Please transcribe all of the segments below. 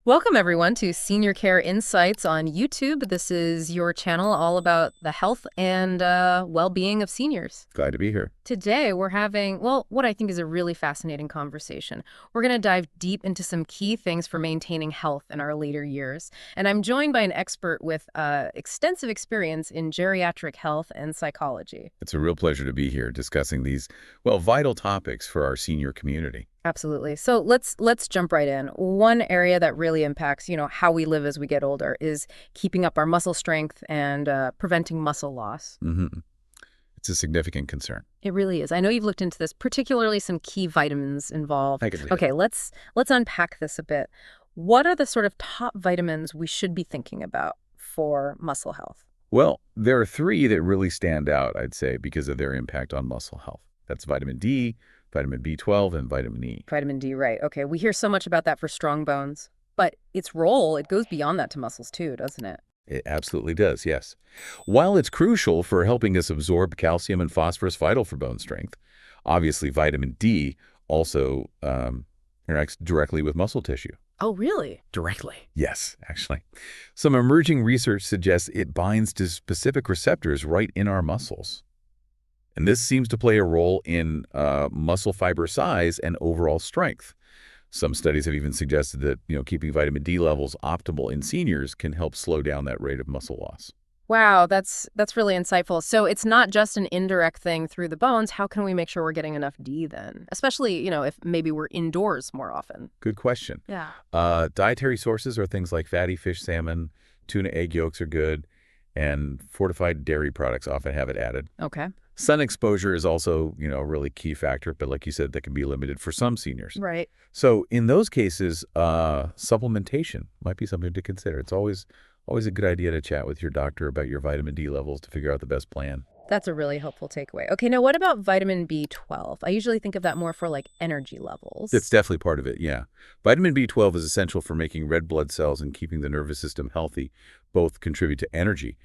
Welcome, everyone, to Senior Care Insights on YouTube. This is your channel all about the health and well-being of seniors. Glad to be here. Today, we're having, well, what I think is a really fascinating conversation. We're going to dive deep into some key things for maintaining health in our later years. And I'm joined by an expert with extensive experience in geriatric health and psychology. It's a real pleasure to be here discussing these, well, vital topics for our senior community. Absolutely. So let's jump right in. One area that really impacts, how we live as we get older is keeping up our muscle strength and preventing muscle loss. It's a significant concern. It really is. I know you've looked into this, particularly some key vitamins involved. I can see Okay, let's unpack this a bit. What are the sort of top vitamins we should be thinking about for muscle health? Well, there are three that really stand out, I'd say, because of their impact on muscle health. That's vitamin D, vitamin B12, and vitamin E. Vitamin D, right. Okay, we hear so much about that for strong bones, but its role, it goes beyond that to muscles too, doesn't it? It absolutely does, yes. While it's crucial for helping us absorb calcium and phosphorus vital for bone strength, obviously vitamin D also interacts directly with muscle tissue. Oh, really? Directly? Yes, actually. Some emerging research suggests it binds to specific receptors right in our muscles. And this seems to play a role in muscle fiber size and overall strength. Some studies have even suggested that, keeping vitamin D levels optimal in seniors can help slow down that rate of muscle loss. Wow, that's really insightful. So it's not just an indirect thing through the bones. How can we make sure we're getting enough D then? Especially, if maybe we're indoors more often. Good question. Yeah. Dietary sources are things like fatty fish, salmon, tuna egg yolks are good, and fortified dairy products often have it added. Okay. Sun exposure is also, a really key factor, but like you said, that can be limited for some seniors. Right. So in those cases, supplementation might be something to consider. It's always a good idea to chat with your doctor about your vitamin D levels to figure out the best plan. That's a really helpful takeaway. Okay, now what about vitamin B12? I usually think of that more for like energy levels. That's definitely part of it, yeah. Vitamin B12 is essential for making red blood cells and keeping the nervous system healthy. Both contribute to energy.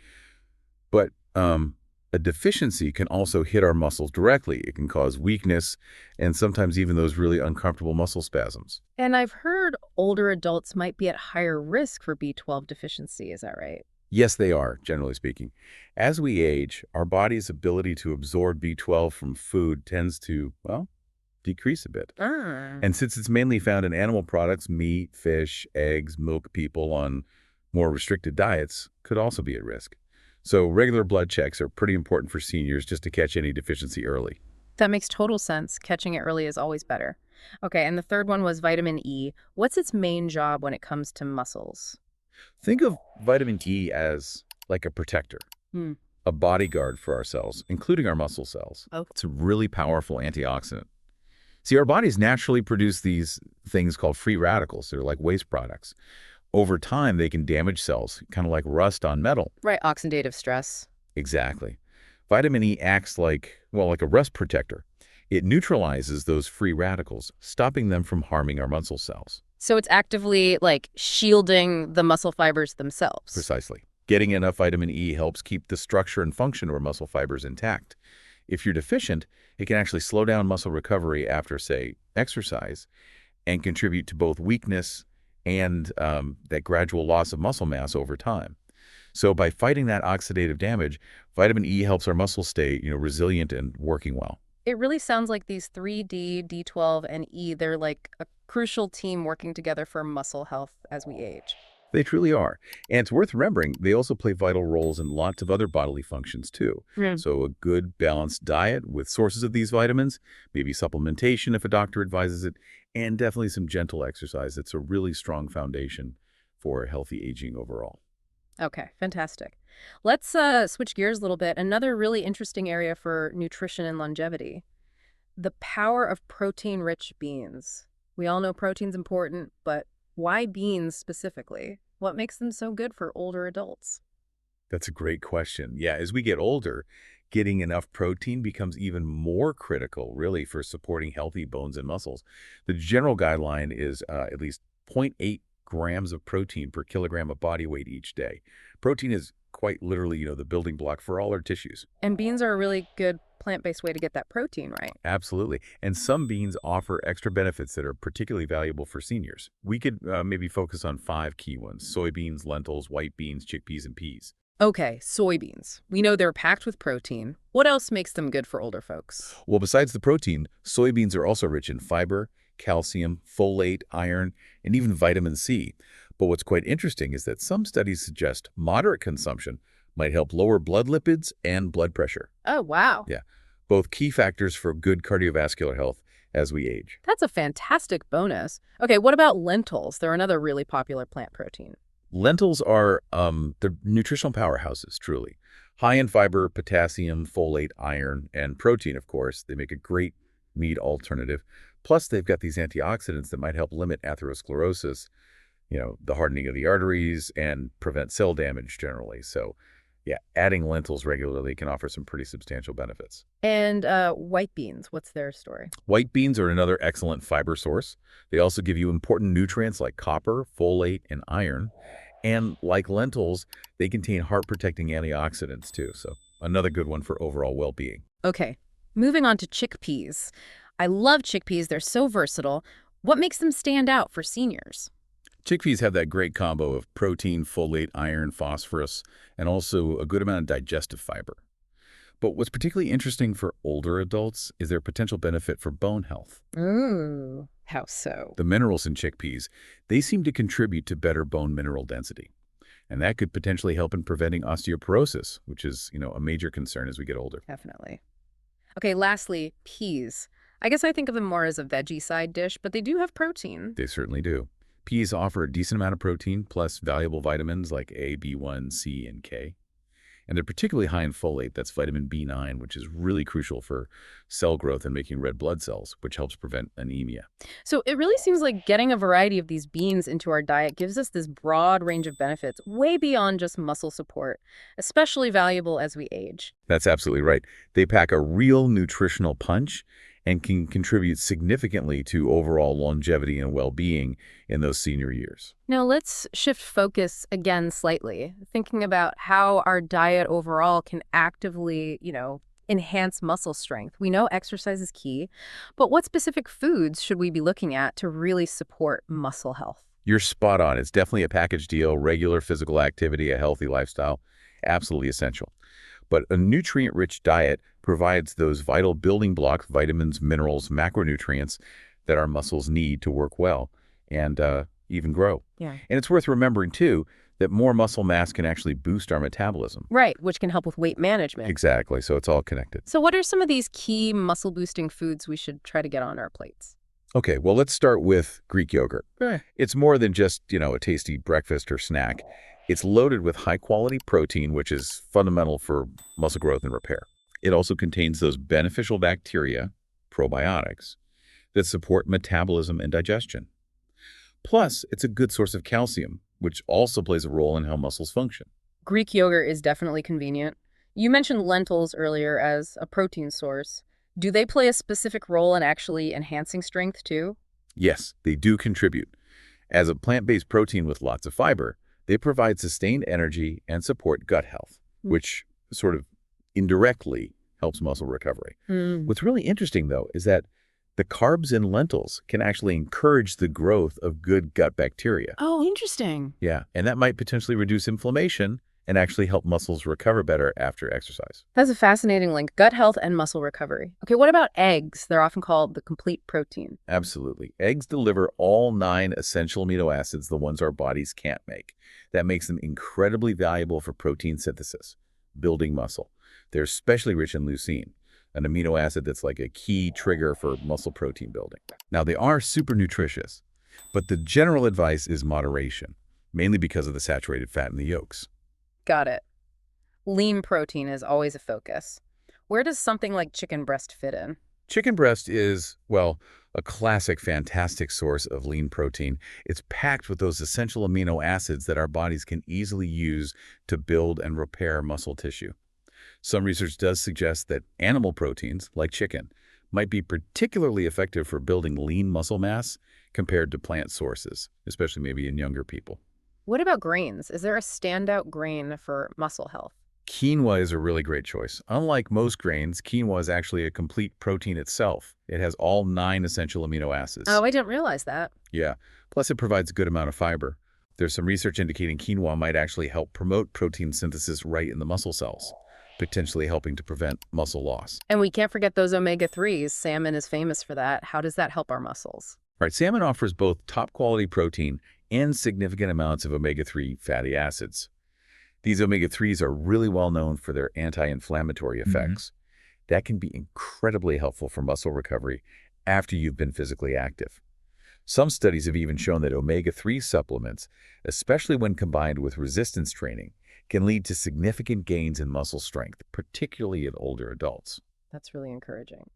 But a deficiency can also hit our muscles directly. It can cause weakness and sometimes even those really uncomfortable muscle spasms. And I've heard older adults might be at higher risk for B12 deficiency. Is that right? Yes, they are, generally speaking. As we age, our body's ability to absorb B12 from food tends to, well, decrease a bit. And since it's mainly found in animal products, meat, fish, eggs, milk, people on more restricted diets could also be at risk. So regular blood checks are pretty important for seniors just to catch any deficiency early. That makes total sense. Catching it early is always better. Okay, and the third one was vitamin E. What's its main job when it comes to muscles? Think of vitamin E as like a protector, Hmm. a bodyguard for our cells, including our muscle cells. Oh. It's a really powerful antioxidant. See, our bodies naturally produce these things called free radicals. They're like waste products. Over time, they can damage cells, kind of like rust on metal. Right, oxidative stress. Exactly. Vitamin E acts like a rust protector. It neutralizes those free radicals, stopping them from harming our muscle cells. So it's actively like shielding the muscle fibers themselves. Precisely. Getting enough vitamin E helps keep the structure and function of our muscle fibers intact. If you're deficient, it can actually slow down muscle recovery after, say, exercise and contribute to both weakness and that gradual loss of muscle mass over time. So by fighting that oxidative damage, vitamin E helps our muscles stay, resilient and working well. It really sounds like these three, D, D12, and E, they're like a crucial team working together for muscle health as we age. They truly are. And it's worth remembering, they also play vital roles in lots of other bodily functions too. So a good balanced diet with sources of these vitamins, maybe supplementation if a doctor advises it, and definitely some gentle exercise. It's a really strong foundation for healthy aging overall. Okay, fantastic. Let's switch gears a little bit. Another really interesting area for nutrition and longevity, the power of protein-rich beans. We all know protein's important, but why beans specifically? What makes them so good for older adults? That's a great question. Yeah, as we get older, getting enough protein becomes even more critical, really, for supporting healthy bones and muscles. The general guideline is at least zero point 0.8 grams of protein per kilogram of body weight each day. Protein is quite literally, the building block for all our tissues. And beans are a really good plant-based way to get that protein, right? Absolutely. And some beans offer extra benefits that are particularly valuable for seniors. We could maybe focus on 5 key ones: soybeans, lentils, white beans, chickpeas, and peas. Okay, soybeans. We know they're packed with protein. What else makes them good for older folks? Well, besides the protein, soybeans are also rich in fiber, calcium, folate, iron, and even vitamin C. But what's quite interesting is that some studies suggest moderate consumption might help lower blood lipids and blood pressure. Oh, wow. Yeah, both key factors for good cardiovascular health as we age. That's a fantastic bonus. Okay, what about lentils? They're another really popular plant protein. Lentils are they're nutritional powerhouses, truly. High in fiber, potassium, folate, iron, and protein, of course. They make a great meat alternative. Plus, they've got these antioxidants that might help limit atherosclerosis, the hardening of the arteries, and prevent cell damage generally. So, yeah, adding lentils regularly can offer some pretty substantial benefits. And white beans, what's their story? White beans are another excellent fiber source. They also give you important nutrients like copper, folate, and iron. And like lentils, they contain heart-protecting antioxidants too. So another good one for overall well-being. Okay, moving on to chickpeas. I love chickpeas. They're so versatile. What makes them stand out for seniors? Chickpeas have that great combo of protein, folate, iron, phosphorus, and also a good amount of digestive fiber. But what's particularly interesting for older adults is their potential benefit for bone health. Ooh, how so? The minerals in chickpeas, they seem to contribute to better bone mineral density. And that could potentially help in preventing osteoporosis, which is, a major concern as we get older. Definitely. Okay, lastly, peas. I guess I think of them more as a veggie side dish, but they do have protein. They certainly do. Peas offer a decent amount of protein, plus valuable vitamins like A, B1, C, and K. And they're particularly high in folate. That's vitamin B9, which is really crucial for cell growth and making red blood cells, which helps prevent anemia. So it really seems like getting a variety of these beans into our diet gives us this broad range of benefits, way beyond just muscle support, especially valuable as we age. That's absolutely right. They pack a real nutritional punch and can contribute significantly to overall longevity and well-being in those senior years. Now let's shift focus again slightly, thinking about how our diet overall can actively, enhance muscle strength. We know exercise is key, but what specific foods should we be looking at to really support muscle health? You're spot on. It's definitely a package deal. Regular physical activity, a healthy lifestyle, absolutely essential. But a nutrient-rich diet provides those vital building blocks, vitamins, minerals, macronutrients that our muscles need to work well and even grow. Yeah. And it's worth remembering, too, that more muscle mass can actually boost our metabolism. Right, which can help with weight management. Exactly. So it's all connected. So what are some of these key muscle-boosting foods we should try to get on our plates? Okay, well, let's start with Greek yogurt. It's more than just, a tasty breakfast or snack. It's loaded with high-quality protein, which is fundamental for muscle growth and repair. It also contains those beneficial bacteria, probiotics, that support metabolism and digestion. Plus, it's a good source of calcium, which also plays a role in how muscles function. Greek yogurt is definitely convenient. You mentioned lentils earlier as a protein source. Do they play a specific role in actually enhancing strength too? Yes, they do contribute. As a plant-based protein with lots of fiber, they provide sustained energy and support gut health, which sort of indirectly helps muscle recovery. What's really interesting, though, is that the carbs in lentils can actually encourage the growth of good gut bacteria. Oh, interesting. Yeah, and that might potentially reduce inflammation and actually help muscles recover better after exercise. That's a fascinating link, gut health and muscle recovery. Okay, what about eggs? They're often called the complete protein. Absolutely. Eggs deliver all 9 essential amino acids, the ones our bodies can't make. That makes them incredibly valuable for protein synthesis, building muscle. They're especially rich in leucine, an amino acid that's like a key trigger for muscle protein building. Now, they are super nutritious, but the general advice is moderation, mainly because of the saturated fat in the yolks. Got it. Lean protein is always a focus. Where does something like chicken breast fit in? Chicken breast is, well, a classic, fantastic source of lean protein. It's packed with those essential amino acids that our bodies can easily use to build and repair muscle tissue. Some research does suggest that animal proteins, like chicken, might be particularly effective for building lean muscle mass compared to plant sources, especially maybe in younger people. What about grains? Is there a standout grain for muscle health? Quinoa is a really great choice. Unlike most grains, quinoa is actually a complete protein itself. It has all 9 essential amino acids. Oh, I didn't realize that. Yeah, plus it provides a good amount of fiber. There's some research indicating quinoa might actually help promote protein synthesis right in the muscle cells, potentially helping to prevent muscle loss. And we can't forget those omega-3s. Salmon is famous for that. How does that help our muscles? All right, salmon offers both top-quality protein and significant amounts of omega-3 fatty acids. These omega-3s are really well known for their anti-inflammatory effects. That can be incredibly helpful for muscle recovery after you've been physically active. Some studies have even shown that omega-3 supplements, especially when combined with resistance training, can lead to significant gains in muscle strength, particularly in older adults. That's really encouraging.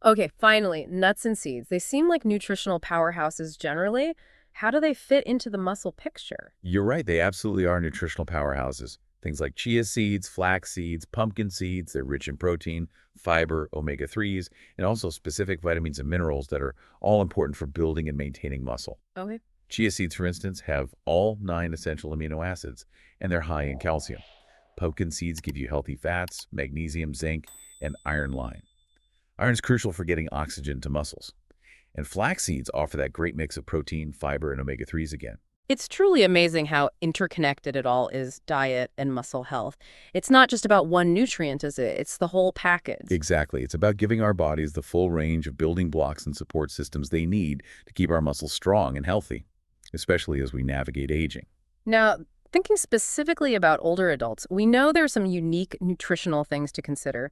Okay, finally, nuts and seeds. They seem like nutritional powerhouses generally. How do they fit into the muscle picture? You're right, they absolutely are nutritional powerhouses. Things like chia seeds, flax seeds, pumpkin seeds, they're rich in protein, fiber, omega-3s, and also specific vitamins and minerals that are all important for building and maintaining muscle. Okay. Chia seeds, for instance, have all 9 essential amino acids, and they're high in calcium. Pumpkin seeds give you healthy fats, magnesium, zinc, and iron line. Iron is crucial for getting oxygen to muscles. And flax seeds offer that great mix of protein, fiber, and omega-3s again. It's truly amazing how interconnected it all is, diet and muscle health. It's not just about one nutrient, is it? It's the whole package. Exactly. It's about giving our bodies the full range of building blocks and support systems they need to keep our muscles strong and healthy, especially as we navigate aging. Now, thinking specifically about older adults, we know there are some unique nutritional things to consider.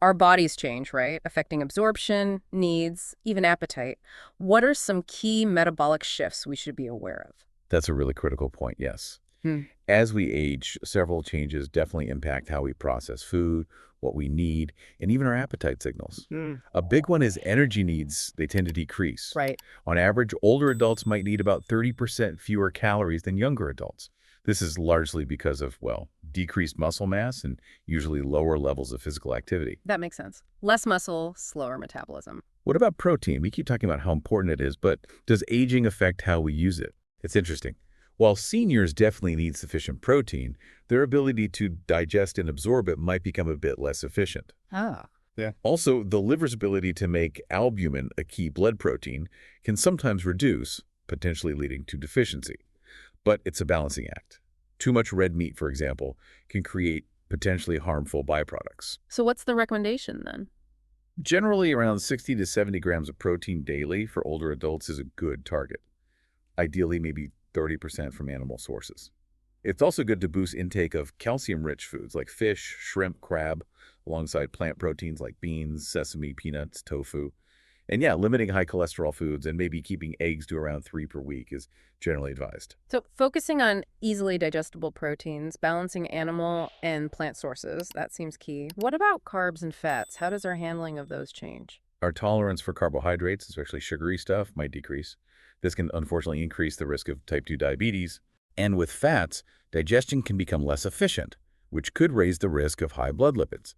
Our bodies change, right? Affecting absorption, needs, even appetite. What are some key metabolic shifts we should be aware of? That's a really critical point, yes. Hmm. As we age, several changes definitely impact how we process food, what we need, and even our appetite signals. A big one is energy needs. They tend to decrease. Right. On average, older adults might need about 30% fewer calories than younger adults. This is largely because of, well, decreased muscle mass and usually lower levels of physical activity. That makes sense. Less muscle, slower metabolism. What about protein? We keep talking about how important it is, but does aging affect how we use it? It's interesting. While seniors definitely need sufficient protein, their ability to digest and absorb it might become a bit less efficient. Ah. Yeah. Also, the liver's ability to make albumin, a key blood protein, can sometimes reduce, potentially leading to deficiency. But it's a balancing act. Too much red meat, for example, can create potentially harmful byproducts. So what's the recommendation then? Generally, around 60 to 70 grams of protein daily for older adults is a good target. Ideally, maybe 30% from animal sources. It's also good to boost intake of calcium-rich foods like fish, shrimp, crab, alongside plant proteins like beans, sesame, peanuts, tofu. And yeah, limiting high cholesterol foods and maybe keeping eggs to around 3 per week is generally advised. So focusing on easily digestible proteins, balancing animal and plant sources, that seems key. What about carbs and fats? How does our handling of those change? Our tolerance for carbohydrates, especially sugary stuff, might decrease. This can unfortunately increase the risk of type 2 diabetes. And with fats, digestion can become less efficient, which could raise the risk of high blood lipids.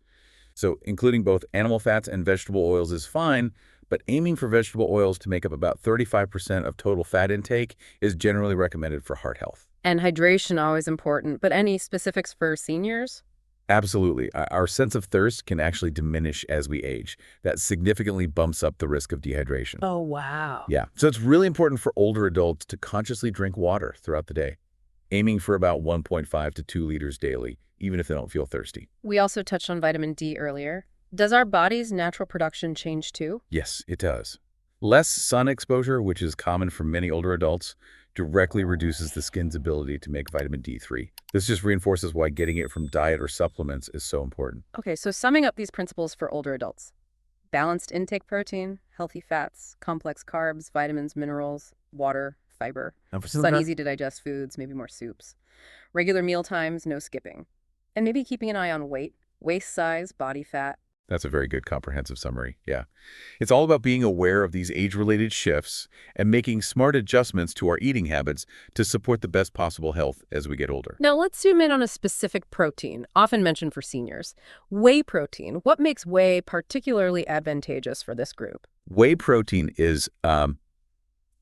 So including both animal fats and vegetable oils is fine, but aiming for vegetable oils to make up about 35% of total fat intake is generally recommended for heart health. And hydration, always important, but any specifics for seniors? Absolutely. Our sense of thirst can actually diminish as we age. That significantly bumps up the risk of dehydration. Oh, wow. Yeah, so it's really important for older adults to consciously drink water throughout the day, aiming for about 1.5 to 2 liters daily, even if they don't feel thirsty. We also touched on vitamin D earlier. Does our body's natural production change too? Yes, it does. Less sun exposure, which is common for many older adults, directly reduces the skin's ability to make vitamin D3. This just reinforces why getting it from diet or supplements is so important. Okay, so summing up these principles for older adults. Balanced intake protein, healthy fats, complex carbs, vitamins, minerals, water, fiber. Some easy to digest foods, maybe more soups. Regular meal times, no skipping. And maybe keeping an eye on weight, waist size, body fat. That's a very good comprehensive summary, yeah. It's all about being aware of these age-related shifts and making smart adjustments to our eating habits to support the best possible health as we get older. Now let's zoom in on a specific protein, often mentioned for seniors. Whey protein. What makes whey particularly advantageous for this group? Whey protein is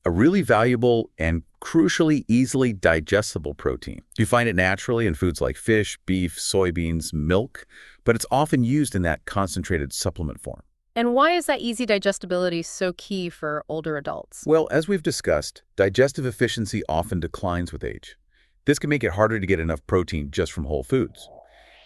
A really valuable and crucially easily digestible protein. You find it naturally in foods like fish, beef, soybeans, milk, but it's often used in that concentrated supplement form. And why is that easy digestibility so key for older adults? Well, as we've discussed, digestive efficiency often declines with age. This can make it harder to get enough protein just from whole foods.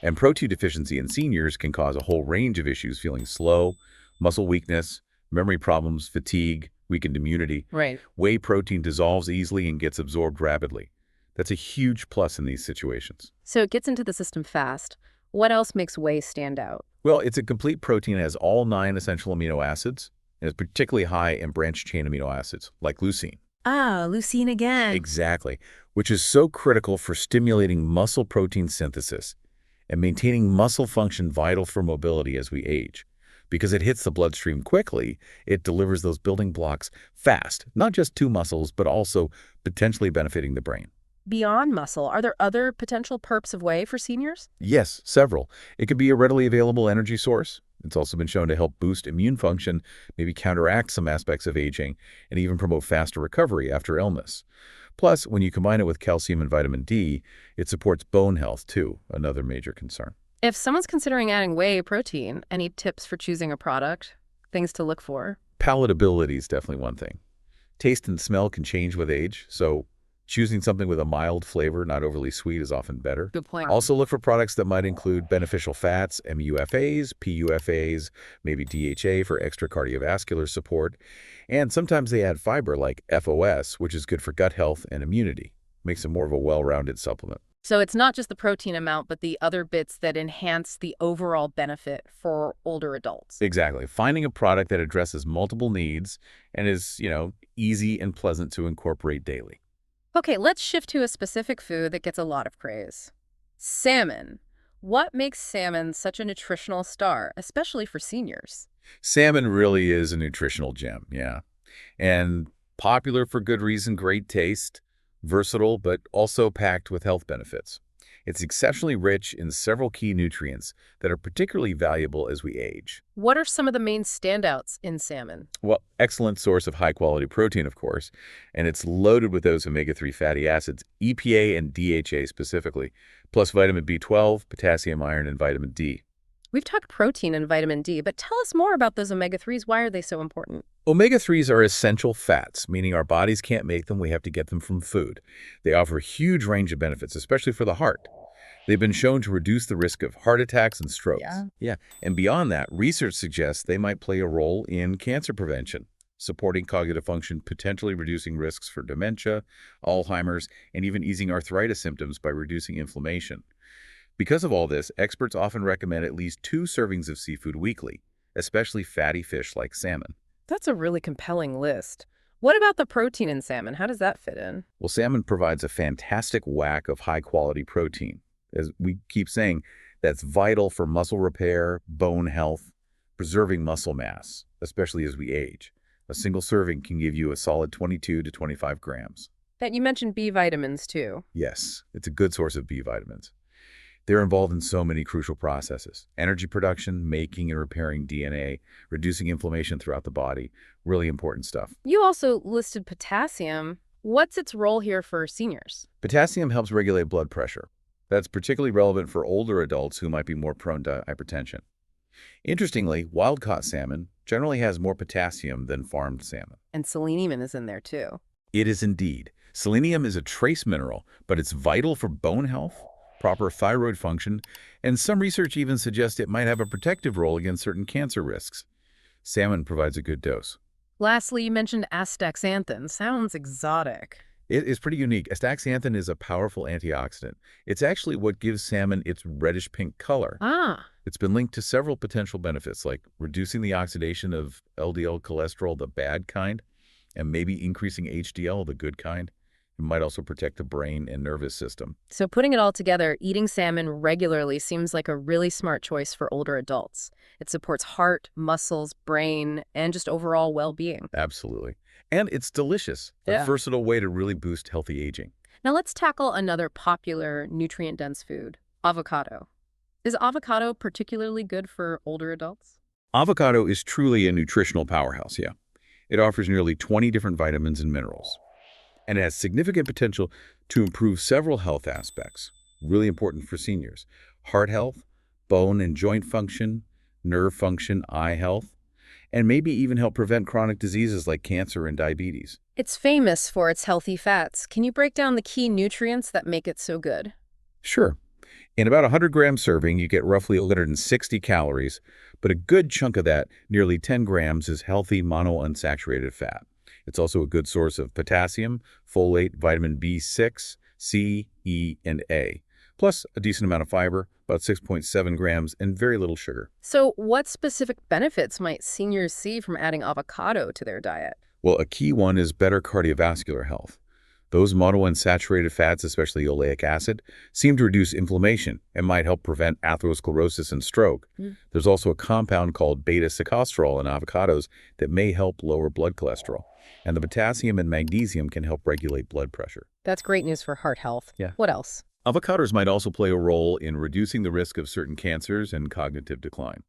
And protein deficiency in seniors can cause a whole range of issues, feeling slow, muscle weakness, memory problems, fatigue, weakened immunity. Right. Whey protein dissolves easily and gets absorbed rapidly. That's a huge plus in these situations. So it gets into the system fast. What else makes whey stand out? Well, it's a complete protein that has all 9 essential amino acids and is particularly high in branched-chain amino acids, like leucine. Ah, leucine again. Exactly, which is so critical for stimulating muscle protein synthesis and maintaining muscle function vital for mobility as we age. Because it hits the bloodstream quickly, it delivers those building blocks fast, not just to muscles, but also potentially benefiting the brain. Beyond muscle, are there other potential perks of whey for seniors? Yes, several. It could be a readily available energy source. It's also been shown to help boost immune function, maybe counteract some aspects of aging, and even promote faster recovery after illness. Plus, when you combine it with calcium and vitamin D, it supports bone health too, another major concern. If someone's considering adding whey protein, any tips for choosing a product? Things to look for? Palatability is definitely one thing. Taste and smell can change with age, so choosing something with a mild flavor, not overly sweet, is often better. Good point. Also look for products that might include beneficial fats, MUFAs, PUFAs, maybe DHA for extra cardiovascular support, and sometimes they add fiber like FOS, which is good for gut health and immunity. Makes it more of a well-rounded supplement. So it's not just the protein amount, but the other bits that enhance the overall benefit for older adults. Exactly. Finding a product that addresses multiple needs and is, easy and pleasant to incorporate daily. Okay, let's shift to a specific food that gets a lot of praise. Salmon. What makes salmon such a nutritional star, especially for seniors? Salmon really is a nutritional gem, yeah. And popular for good reason, great taste, versatile, but also packed with health benefits. It's exceptionally rich in several key nutrients that are particularly valuable as we age. What are some of the main standouts in salmon? Well, excellent source of high-quality protein, of course, and it's loaded with those omega-3 fatty acids, EPA and DHA specifically, plus vitamin B12, potassium, iron, and vitamin D. We've talked protein and vitamin D, but tell us more about those omega-3s. Why are they so important? Omega-3s are essential fats, meaning our bodies can't make them, we have to get them from food. They offer a huge range of benefits, especially for the heart. They've been shown to reduce the risk of heart attacks and strokes. Yeah. And beyond that, research suggests they might play a role in cancer prevention, supporting cognitive function, potentially reducing risks for dementia, Alzheimer's, and even easing arthritis symptoms by reducing inflammation. Because of all this, experts often recommend at least 2 servings of seafood weekly, especially fatty fish like salmon. That's a really compelling list. What about the protein in salmon? How does that fit in? Well, salmon provides a fantastic whack of high-quality protein. As we keep saying, that's vital for muscle repair, bone health, preserving muscle mass, especially as we age. A single serving can give you a solid 22 to 25 grams. That you mentioned B vitamins too. Yes, it's a good source of B vitamins. They're involved in so many crucial processes: energy production, making and repairing DNA, reducing inflammation throughout the body. Really important stuff. You also listed potassium. What's its role here for seniors? Potassium helps regulate blood pressure. That's particularly relevant for older adults who might be more prone to hypertension. Interestingly, wild-caught salmon generally has more potassium than farmed salmon. And selenium is in there too. It is indeed. Selenium is a trace mineral, but it's vital for bone health, proper thyroid function, and some research even suggests it might have a protective role against certain cancer risks. Salmon provides a good dose. Lastly, you mentioned astaxanthin. Sounds exotic. It is pretty unique. Astaxanthin is a powerful antioxidant. It's actually what gives salmon its reddish-pink color. Ah, It's been linked to several potential benefits, like reducing the oxidation of LDL cholesterol, the bad kind, and maybe increasing HDL, the good kind. It might also protect the brain and nervous system. so putting it all together, eating salmon regularly seems like a really smart choice for older adults. It supports heart, muscles, brain, and just overall well-being. Absolutely. And it's delicious. A versatile way to really boost healthy aging. Now let's tackle another popular nutrient-dense food, avocado. Is avocado particularly good for older adults? Avocado is truly a nutritional powerhouse, yeah. It offers nearly 20 different vitamins and minerals, and it has significant potential to improve several health aspects, really important for seniors: heart health, bone and joint function, nerve function, eye health, and maybe even help prevent chronic diseases like cancer and diabetes. It's famous for its healthy fats. Can you break down the key nutrients that make it so good? Sure, in about a 100-gram serving, you get roughly 160 calories, but a good chunk of that, nearly 10 grams, is healthy monounsaturated fat. It's also a good source of potassium, folate, vitamin B6, C, E, and A, plus a decent amount of fiber, about 6.7 grams, and very little sugar. So, what specific benefits might seniors see from adding avocado to their diet? Well, a key one is better cardiovascular health. Those monounsaturated fats, especially oleic acid, seem to reduce inflammation and might help prevent atherosclerosis and stroke. Mm. There's also a compound called beta-sitosterol in avocados that may help lower blood cholesterol. And the potassium and magnesium can help regulate blood pressure. That's great news for heart health. Yeah. What else? Avocados might also play a role in reducing the risk of certain cancers and cognitive decline.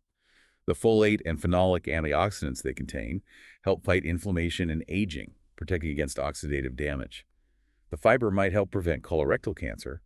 The folate and phenolic antioxidants they contain help fight inflammation and aging, protecting against oxidative damage. The fiber might help prevent colorectal cancer.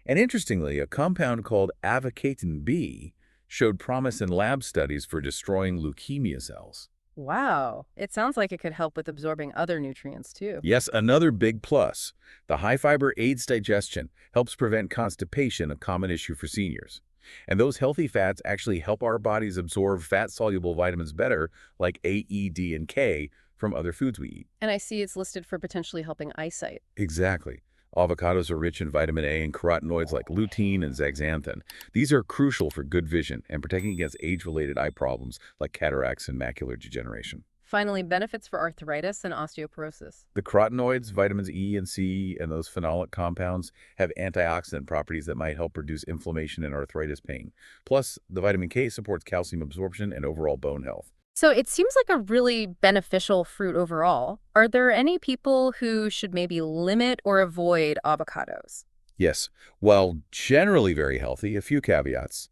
And interestingly, a compound called avocatin B showed promise in lab studies for destroying leukemia cells. Wow. It sounds like it could help with absorbing other nutrients too. Yes, another big plus. The high fiber aids digestion, helps prevent constipation, a common issue for seniors. And those healthy fats actually help our bodies absorb fat-soluble vitamins better, like A, E, D, and K, from other foods we eat. And I see it's listed for potentially helping eyesight. Exactly. Avocados are rich in vitamin A and carotenoids like lutein and zeaxanthin. These are crucial for good vision and protecting against age-related eye problems like cataracts and macular degeneration. Finally, benefits for arthritis and osteoporosis. The carotenoids, vitamins E and C, and those phenolic compounds have antioxidant properties that might help reduce inflammation and arthritis pain. Plus, the vitamin K supports calcium absorption and overall bone health. So it seems like a really beneficial fruit overall. Are there any people who should maybe limit or avoid avocados? Yes, while generally very healthy, a few caveats.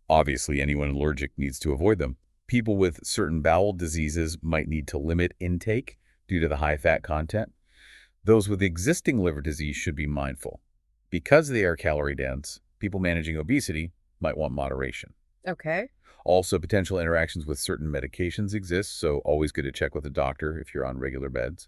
Obviously, anyone allergic needs to avoid them. People with certain bowel diseases might need to limit intake due to the high fat content. Those with existing liver disease should be mindful. Because they are calorie dense, people managing obesity might want moderation. Okay. Also, potential interactions with certain medications exist, so always good to check with a doctor if you're on regular meds.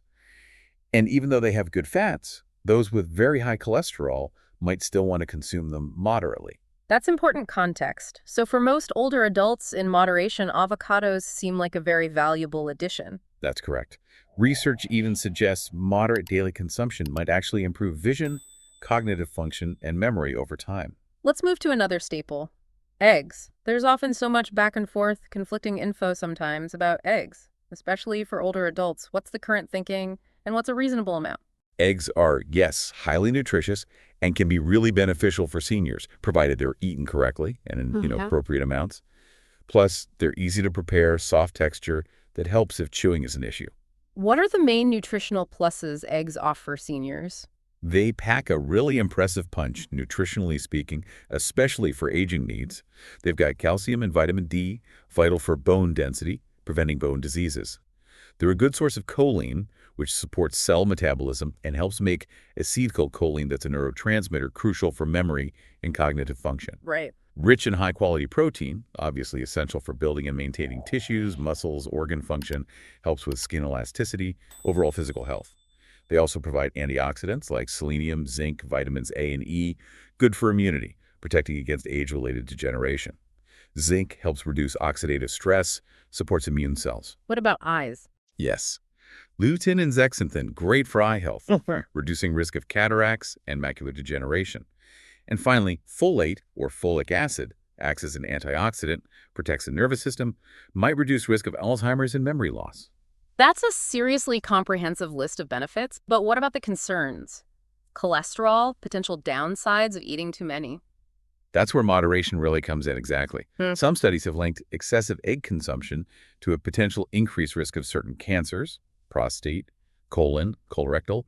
And even though they have good fats, those with very high cholesterol might still want to consume them moderately. That's important context. So for most older adults, in moderation, avocados seem like a very valuable addition. That's correct. Research even suggests moderate daily consumption might actually improve vision, cognitive function, and memory over time. Let's move to another staple. Eggs. There's often so much back and forth, conflicting info sometimes about eggs, especially for older adults. What's the current thinking, and what's a reasonable amount? Eggs are, yes, highly nutritious and can be really beneficial for seniors, provided they're eaten correctly and in Yeah. appropriate amounts. Plus, they're easy to prepare, soft texture that helps if chewing is an issue. What are the main nutritional pluses eggs offer seniors? They pack a really impressive punch, nutritionally speaking, especially for aging needs. They've got calcium and vitamin D, vital for bone density, preventing bone diseases. They're a good source of choline, which supports cell metabolism and helps make acetylcholine, that's a neurotransmitter crucial for memory and cognitive function. Right. Rich in high-quality protein, obviously essential for building and maintaining tissues, muscles, organ function, helps with skin elasticity, overall physical health. They also provide antioxidants like selenium, zinc, vitamins A and E, good for immunity, protecting against age-related degeneration. Zinc helps reduce oxidative stress, supports immune cells. What about eyes? Yes. Lutein and zeaxanthin, great for eye health, reducing risk of cataracts and macular degeneration. And finally, folate, or folic acid, acts as an antioxidant, protects the nervous system, might reduce risk of Alzheimer's and memory loss. That's a seriously comprehensive list of benefits, but what about the concerns? Cholesterol, potential downsides of eating too many. That's where moderation really comes in exactly. Some studies have linked excessive egg consumption to a potential increased risk of certain cancers, prostate, colon, colorectal.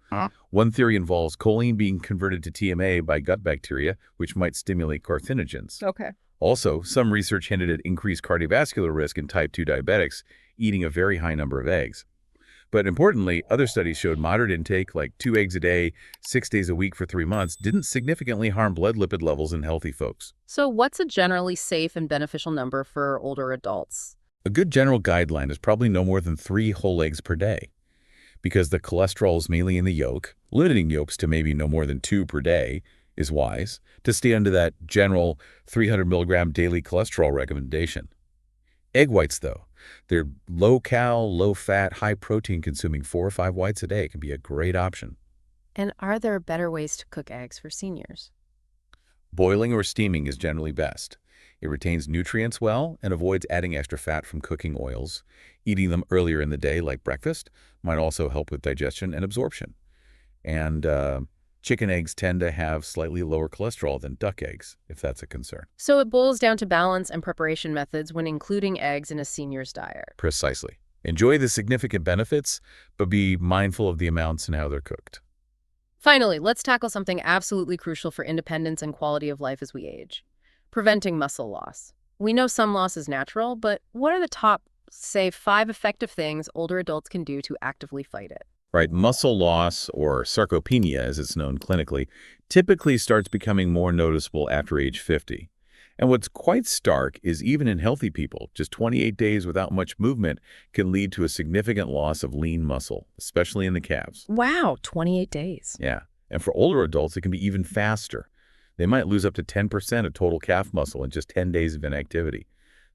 One theory involves choline being converted to TMA by gut bacteria, which might stimulate carcinogens. Okay. Also, some research hinted at increased cardiovascular risk in type 2 diabetics eating a very high number of eggs. But importantly, other studies showed moderate intake, like 2 eggs a day, 6 days a week for 3 months, didn't significantly harm blood lipid levels in healthy folks. So what's a generally safe and beneficial number for older adults? A good general guideline is probably no more than 3 whole eggs per day, because the cholesterol is mainly in the yolk. Limiting yolks to maybe no more than 2 per day is wise to stay under that general 300 milligram daily cholesterol recommendation. Egg whites, though, they're low-cal, low-fat, high-protein consuming 4 or 5 whites a day can be a great option. And are there better ways to cook eggs for seniors? Boiling or steaming is generally best. It retains nutrients well and avoids adding extra fat from cooking oils. Eating them earlier in the day, like breakfast, might also help with digestion and absorption. And chicken eggs tend to have slightly lower cholesterol than duck eggs, if that's a concern. So it boils down to balance and preparation methods when including eggs in a senior's diet. Precisely. Enjoy the significant benefits, but be mindful of the amounts and how they're cooked. Finally, let's tackle something absolutely crucial for independence and quality of life as we age: preventing muscle loss. We know some loss is natural, but what are the top, say, 5 effective things older adults can do to actively fight it? Right, muscle loss, or sarcopenia as it's known clinically, typically starts becoming more noticeable after age 50. And what's quite stark is even in healthy people, just 28 days without much movement can lead to a significant loss of lean muscle, especially in the calves. Wow, 28 days. Yeah, and for older adults, it can be even faster. They might lose up to 10% of total calf muscle in just 10 days of inactivity.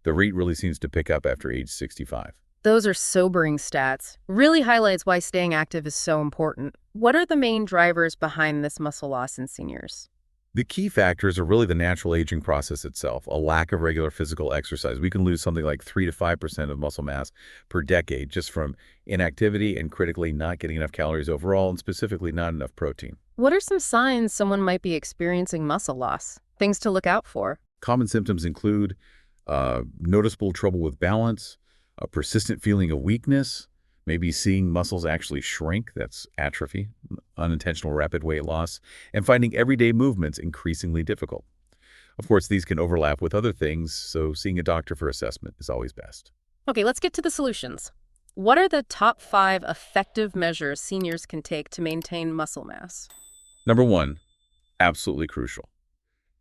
The rate really seems to pick up after age 65. Those are sobering stats. Really highlights why staying active is so important. What are the main drivers behind this muscle loss in seniors? The key factors are really the natural aging process itself, a lack of regular physical exercise. We can lose something like 3 to 5% of muscle mass per decade just from inactivity and critically not getting enough calories overall and specifically not enough protein. What are some signs someone might be experiencing muscle loss? Things to look out for? Common symptoms include noticeable trouble with balance, a persistent feeling of weakness, maybe seeing muscles actually shrink, that's atrophy, unintentional rapid weight loss, and finding everyday movements increasingly difficult. Of course, these can overlap with other things, so seeing a doctor for assessment is always best. Okay, let's get to the solutions. What are the top 5 effective measures seniors can take to maintain muscle mass? Number 1, absolutely crucial.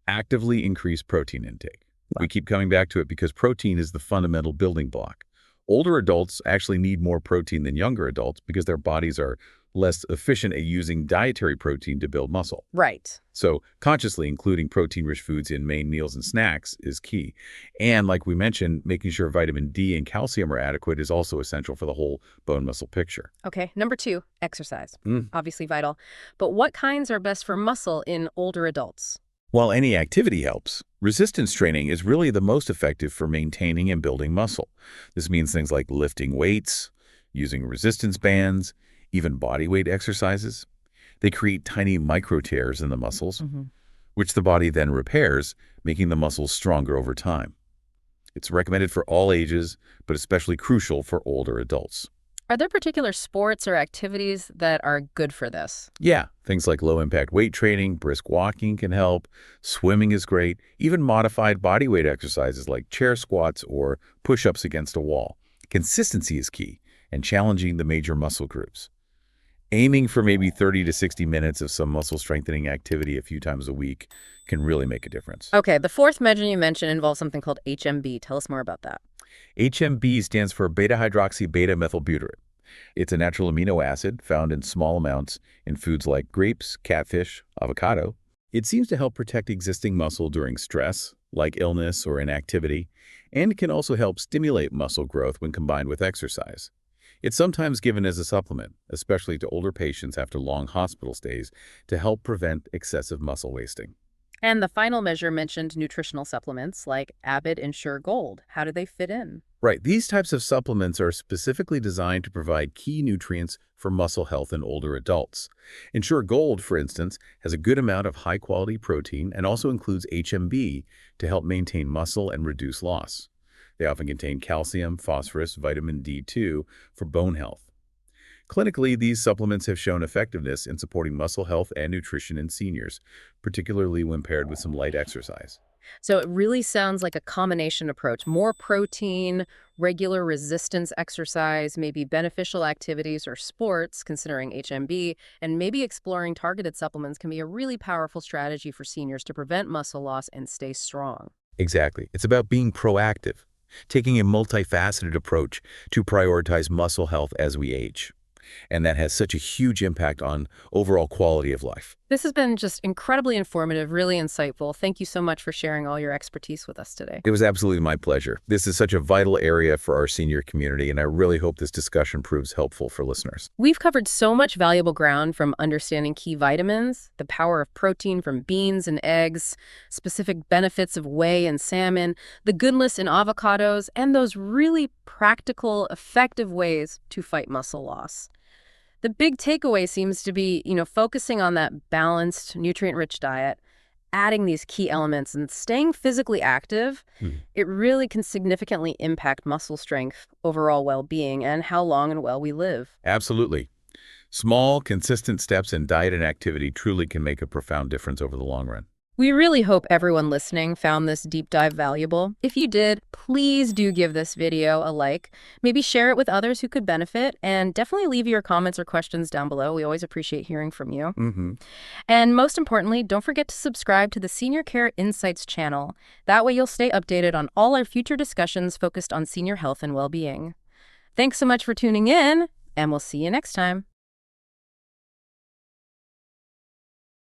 Actively increase protein intake. We keep coming back to it because protein is the fundamental building block. Older adults actually need more protein than younger adults because their bodies are less efficient at using dietary protein to build muscle. Right. So consciously including protein-rich foods in main meals and snacks is key. And like we mentioned, making sure vitamin D and calcium are adequate is also essential for the whole bone muscle picture. Okay, number 2, exercise. Obviously vital. But what kinds are best for muscle in older adults? While any activity helps, resistance training is really the most effective for maintaining and building muscle. This means things like lifting weights, using resistance bands, even body weight exercises. They create tiny micro tears in the muscles, which the body then repairs, making the muscles stronger over time. It's recommended for all ages, but especially crucial for older adults. Are there particular sports or activities that are good for this? Yeah, things like low-impact weight training, brisk walking can help. Swimming is great. Even modified body weight exercises like chair squats or push-ups against a wall. Consistency is key, and challenging the major muscle groups. Aiming for maybe 30 to 60 minutes of some muscle strengthening activity a few times a week can really make a difference. Okay, the 4th measure you mentioned involves something called HMB. Tell us more about that. HMB stands for beta-hydroxybeta-methylbutyrate. It's a natural amino acid found in small amounts in foods like grapes, catfish, avocado. It seems to help protect existing muscle during stress, like illness or inactivity, and can also help stimulate muscle growth when combined with exercise. It's sometimes given as a supplement, especially to older patients after long hospital stays, to help prevent excessive muscle wasting. And the final measure mentioned nutritional supplements like Abbott and Sure Gold. How do they fit in? Right, these types of supplements are specifically designed to provide key nutrients for muscle health in older adults. Ensure Gold, for instance, has a good amount of high-quality protein and also includes HMB to help maintain muscle and reduce loss. They often contain calcium, phosphorus, vitamin D2 for bone health. Clinically, these supplements have shown effectiveness in supporting muscle health and nutrition in seniors, particularly when paired with some light exercise. So it really sounds like a combination approach. More protein, regular resistance exercise, maybe beneficial activities or sports, considering HMB, and maybe exploring targeted supplements can be a really powerful strategy for seniors to prevent muscle loss and stay strong. Exactly. It's about being proactive, taking a multifaceted approach to prioritize muscle health as we age. And that has such a huge impact on overall quality of life. This has been just incredibly informative, really insightful. Thank you so much for sharing all your expertise with us today. It was absolutely my pleasure. This is such a vital area for our senior community, and I really hope this discussion proves helpful for listeners. We've covered so much valuable ground, from understanding key vitamins, the power of protein from beans and eggs, specific benefits of whey and salmon, the goodness in avocados, and those really practical, effective ways to fight muscle loss. The big takeaway seems to be, focusing on that balanced, nutrient-rich diet, adding these key elements and staying physically active. Hmm. It really can significantly impact muscle strength, overall well-being, and how long and well we live. Absolutely. Small, consistent steps in diet and activity truly can make a profound difference over the long run. We really hope everyone listening found this deep dive valuable. If you did, please do give this video a like. Maybe share it with others who could benefit, and definitely leave your comments or questions down below. We always appreciate hearing from you. Mm-hmm. And most importantly, don't forget to subscribe to the Senior Care Insights channel. That way you'll stay updated on all our future discussions focused on senior health and well-being. Thanks so much for tuning in, and we'll see you next time.